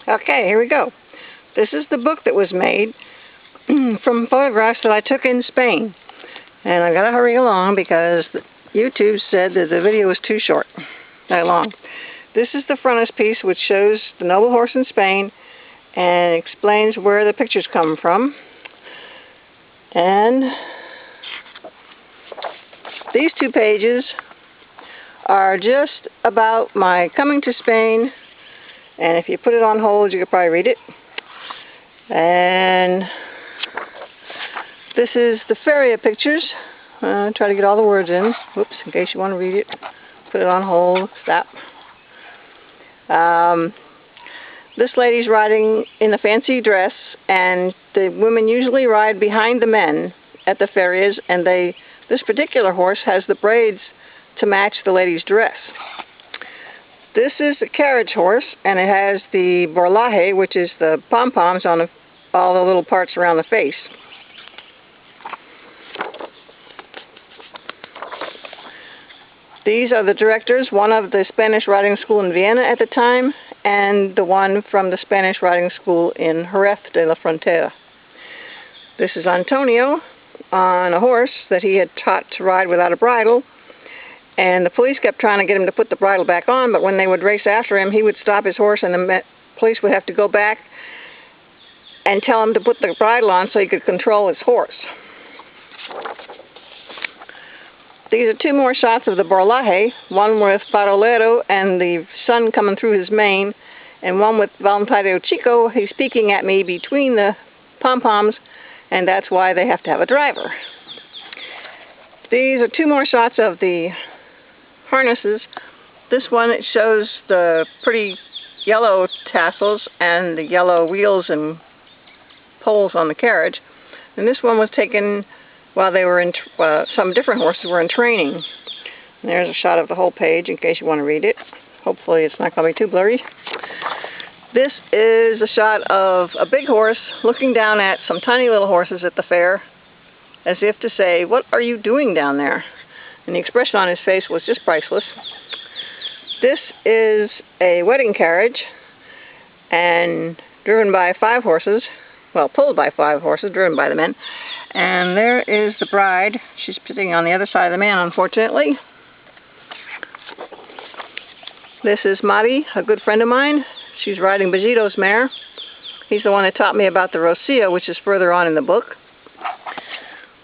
Okay, here we go. This is the book that was made from photographs that I took in Spain. And I gotta hurry along because YouTube said that the video was too short, that long. This is the frontispiece, which shows the noble horse in Spain and explains where the pictures come from. And these 2 pages are just about my coming to Spain, and if you put it on hold you could probably read it. And this is the Feria pictures. Try to get all the words in. Whoops, in case you want to read it. Put it on hold. Stop. This lady's riding in a fancy dress, and the women usually ride behind the men at the ferias, and this particular horse has the braids to match the lady's dress. This is a carriage horse, and it has the borlaje, which is the pom-poms on all the little parts around the face. These are the directors, one of the Spanish riding school in Vienna at the time, and the one from the Spanish riding school in Jerez de la Frontera. This is Antonio on a horse that he had taught to ride without a bridle, and the police kept trying to get him to put the bridle back on, but when they would race after him, he would stop his horse, and the police would have to go back and tell him to put the bridle on so he could control his horse. These are 2 more shots of the borlaje, one with Farolero and the sun coming through his mane, and one with Voluntario Chico. He's peeking at me between the pom-poms, and that's why they have to have a driver. These are 2 more shots of the harnesses. This one, it shows the pretty yellow tassels and the yellow wheels and poles on the carriage. And this one was taken while they were in, some different horses were in training. And there's a shot of the whole page in case you want to read it. Hopefully it's not going to be too blurry. This is a shot of a big horse looking down at some tiny little horses at the fair, as if to say, "What are you doing down there?" And the expression on his face was just priceless. This is a wedding carriage, and driven by 5 horses. Well, pulled by 5 horses, driven by the men. And there is the bride. She's sitting on the other side of the man, unfortunately. This is Mari, a good friend of mine. She's riding Bajito's mare. He's the one that taught me about the Rocio, which is further on in the book.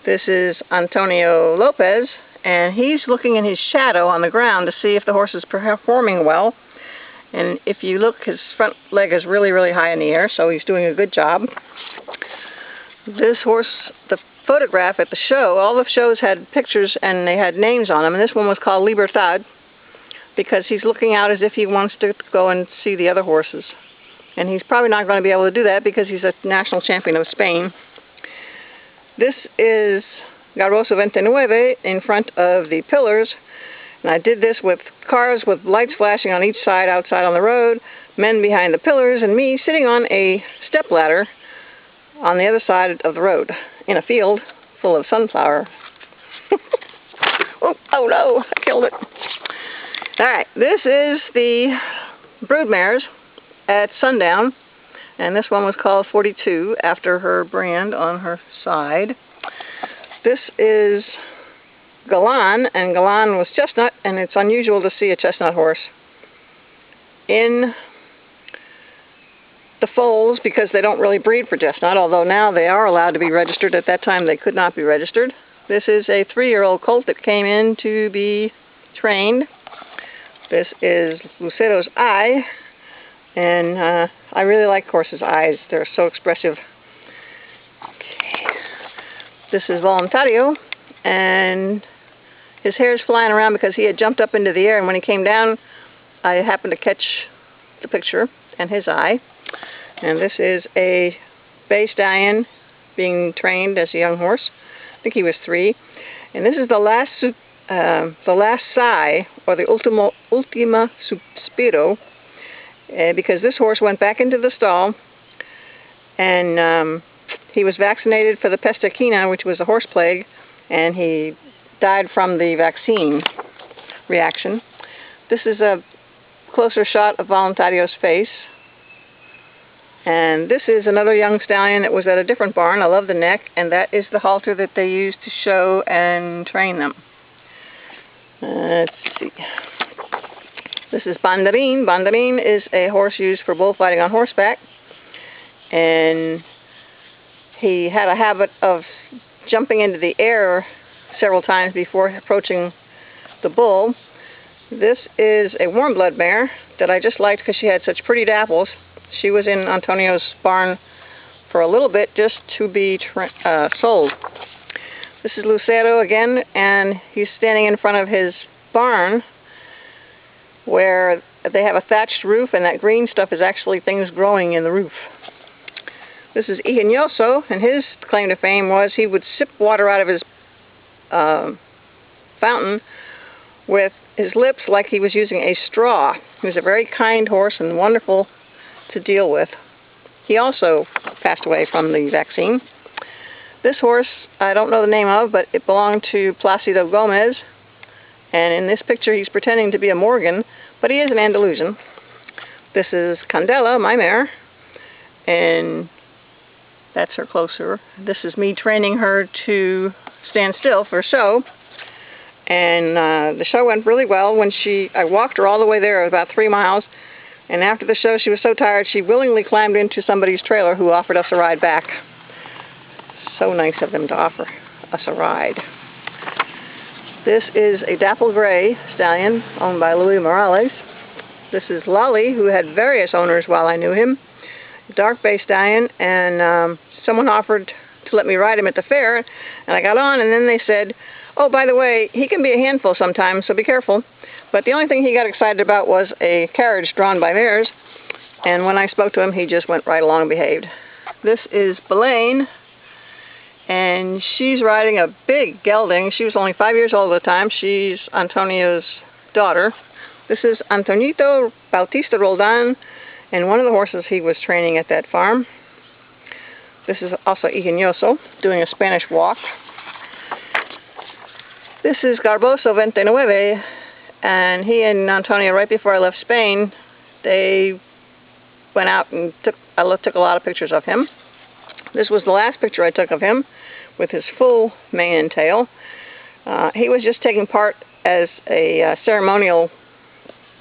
This is Antonio Lopez, and he's looking in his shadow on the ground to see if the horse is performing well. And if you look, his front leg is really, really high in the air, so he's doing a good job. This horse, the photograph at the show, all the shows had pictures and they had names on them, and this one was called Libertad because he's looking out as if he wants to go and see the other horses. And he's probably not going to be able to do that because he's a national champion of Spain. This is Garroso 29 in front of the pillars. And I did this with cars with lights flashing on each side outside on the road, men behind the pillars, and me sitting on a stepladder on the other side of the road in a field full of sunflower. Oh no, I killed it. Alright, this is the broodmares at sundown, and this one was called 42 after her brand on her side. This is Galan, and Galan was chestnut, and it's unusual to see a chestnut horse in the foals because they don't really breed for chestnut, although now they are allowed to be registered. At that time they could not be registered. This is a 3-year-old colt that came in to be trained. This is Lucero's eye, and I really like horses' eyes. They're so expressive. Okay. This is Voluntario, and his hair's flying around because he had jumped up into the air, and when he came down I happened to catch the picture and his eye. And this is a bay stallion being trained as a young horse. I think he was 3. And this is the last sigh, or the ultima suspiro, because this horse went back into the stall, and he was vaccinated for the peste equina, which was a horse plague, and he died from the vaccine reaction. This is a closer shot of Voluntario's face. And this is another young stallion that was at a different barn. I love the neck, and that is the halter that they use to show and train them. Let's see. This is Banderin. Banderin is a horse used for bullfighting on horseback, and he had a habit of jumping into the air several times before approaching the bull. This is a warm blood mare that I just liked because she had such pretty dapples. She was in Antonio's barn for a little bit just to be sold. This is Lucero again, and he's standing in front of his barn where they have a thatched roof, and that green stuff is actually things growing in the roof. This is Rejoneo, and his claim to fame was he would sip water out of his fountain with his lips like he was using a straw. He was a very kind horse and wonderful to deal with. He also passed away from the vaccine. This horse, I don't know the name of, but it belonged to Placido Gomez, and in this picture he's pretending to be a Morgan, but he is an Andalusian. This is Candela, my mare, and that's her closer. This is me training her to stand still for a show, and the show went really well. I walked her all the way there, about 3 miles, and after the show she was so tired she willingly climbed into somebody's trailer who offered us a ride back. So nice of them to offer us a ride. This is a dapple gray stallion owned by Louis Morales. This is Lolly, who had various owners while I knew him. Dark bay stallion, and someone offered to let me ride him at the fair, and I got on, and then they said, oh, by the way, he can be a handful sometimes, so be careful. But the only thing he got excited about was a carriage drawn by mares, and when I spoke to him, he just went right along and behaved. This is Belaine, and she's riding a big gelding. She was only 5 years old at the time. She's Antonio's daughter. This is Antonito Bautista Roldan, and one of the horses he was training at that farm. This is also Rejoneo doing a Spanish walk. This is Garboso 29, and he and Antonio, right before I left Spain, they went out and took a lot of pictures of him. This was the last picture I took of him with his full mane and tail. He was just taking part as a ceremonial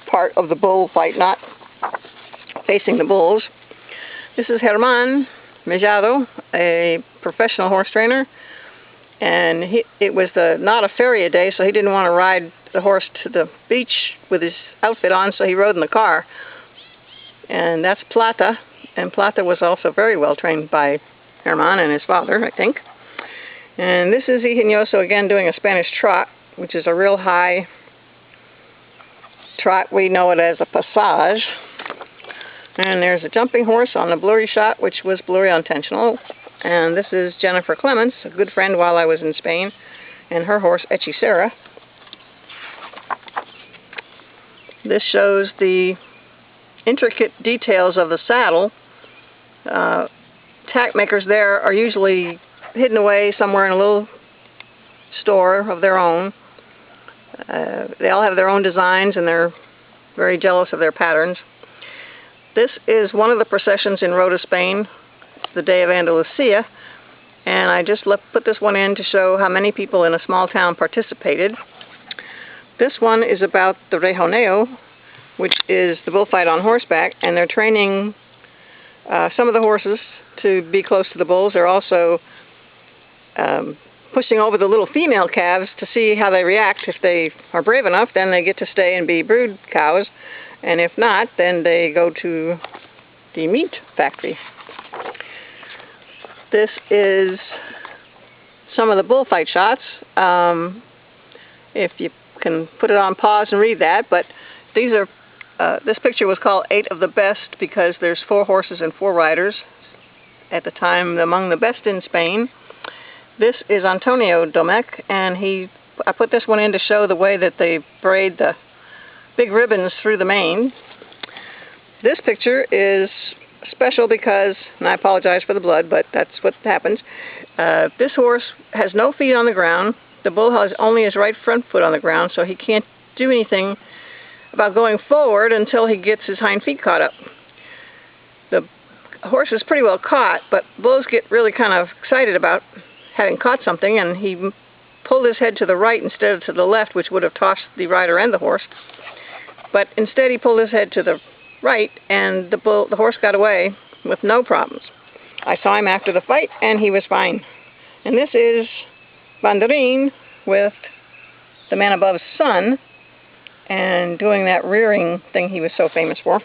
part of the bull fight, not facing the bulls. This is Germán Mellado, a professional horse trainer, and it was not a Feria day, so he didn't want to ride the horse to the beach with his outfit on, so he rode in the car. And that's Plata, and Plata was also very well trained by Germán and his father, I think. And this is Rejoneo again doing a Spanish trot, which is a real high trot. We know it as a passage. And there's a jumping horse on the blurry shot, which was blurry intentional. And this is Jennifer Clements, a good friend while I was in Spain, and her horse, Hechicera. This shows the intricate details of the saddle. Tack makers there are usually hidden away somewhere in a little store of their own. They all have their own designs, and they're very jealous of their patterns. This is one of the processions in Rota, Spain. It's the Day of Andalusia, and I just put this one in to show how many people in a small town participated. This one is about the Rejoneo, which is the bullfight on horseback, and they're training some of the horses to be close to the bulls. They're also pushing over the little female calves to see how they react. If they are brave enough, then they get to stay and be brood cows, and if not, then they go to the meat factory. This is some of the bullfight shots. If you can put it on pause and read that, but these are this picture was called 8 of the Best because there's 4 horses and 4 riders at the time, among the best in Spain. This is Antonio Domecq, and I put this one in to show the way that they braid the big ribbons through the mane. This picture is special because, and I apologize for the blood, but that's what happens. This horse has no feet on the ground. The bull has only his right front foot on the ground, so he can't do anything about going forward until he gets his hind feet caught up. The horse is pretty well caught, but bulls get really kind of excited about having caught something, and he pulled his head to the right instead of to the left, which would have tossed the rider and the horse. But instead he pulled his head to the right, and the horse got away with no problems. I saw him after the fight, and he was fine. And this is Banderin with the man above's son, and doing that rearing thing he was so famous for.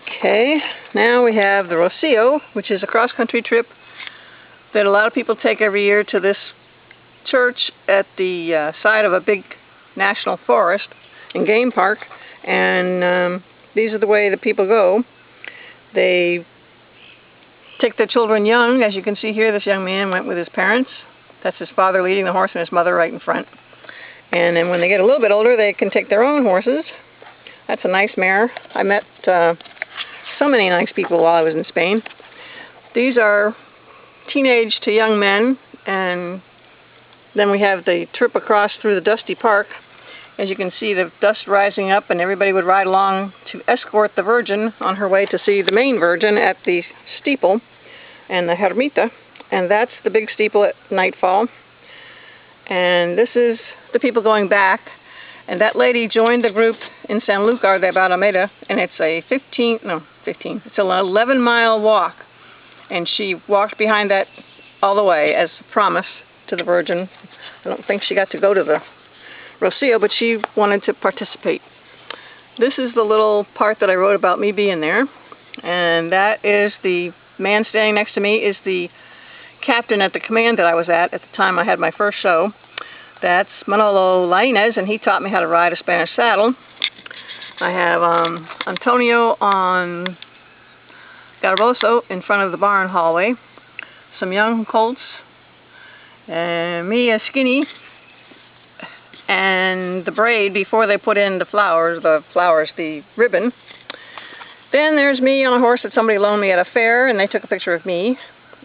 Okay, now we have the Rocio, which is a cross-country trip that a lot of people take every year to this church at the side of a big national forest and game park. And these are the way the people go. They take their children young. As you can see here, this young man went with his parents. That's his father leading the horse and his mother right in front. And then when they get a little bit older, they can take their own horses. That's a nice mare. I met so many nice people while I was in Spain. These are teenage to young men, and then we have the trip across through the dusty park. As you can see, the dust rising up, and everybody would ride along to escort the Virgin on her way to see the main Virgin at the steeple and the Ermita. And that's the big steeple at nightfall. And this is the people going back. And that lady joined the group in Sanlúcar de Barrameda, and it's it's an 11-mile walk. And she walked behind that all the way as a promise to the Virgin. I don't think she got to go to the Rocio, but she wanted to participate. This is the little part that I wrote about me being there. And that is the man standing next to me is the captain at the command that I was at the time I had my first show. That's Manolo Lainez, and he taught me how to ride a Spanish saddle. I have Antonio on Garboso in front of the barn hallway, some young colts, and me a skinny, and the braid before they put in the ribbon. Then there's me on a horse that somebody loaned me at a fair, and they took a picture of me.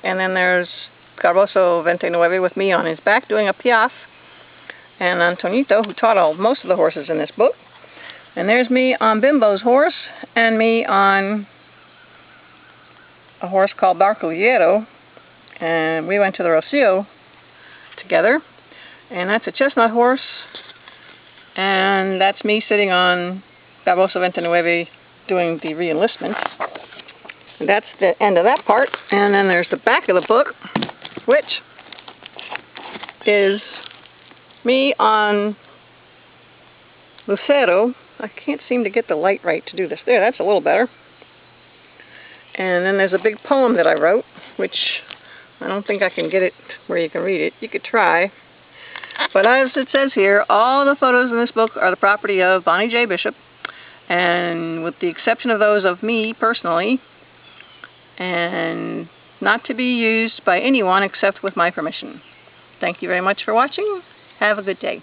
And then there's Garboso 29 with me on his back doing a piaffe, and Antonito, who taught most of the horses in this book. And there's me on Bimbo's horse, and me on a horse called Barquillero, and we went to the Rocio together. And that's a chestnut horse, and that's me sitting on Garboso 29 doing the re-enlistment. And that's the end of that part. And then there's the back of the book, which is me on Lucero. I can't seem to get the light right to do this. There, that's a little better. And then there's a big poem that I wrote, which I don't think I can get it where you can read it. You could try. But as it says here, all the photos in this book are the property of Bonnie J. Bishop, and with the exception of those of me personally, and not to be used by anyone except with my permission. Thank you very much for watching. Have a good day.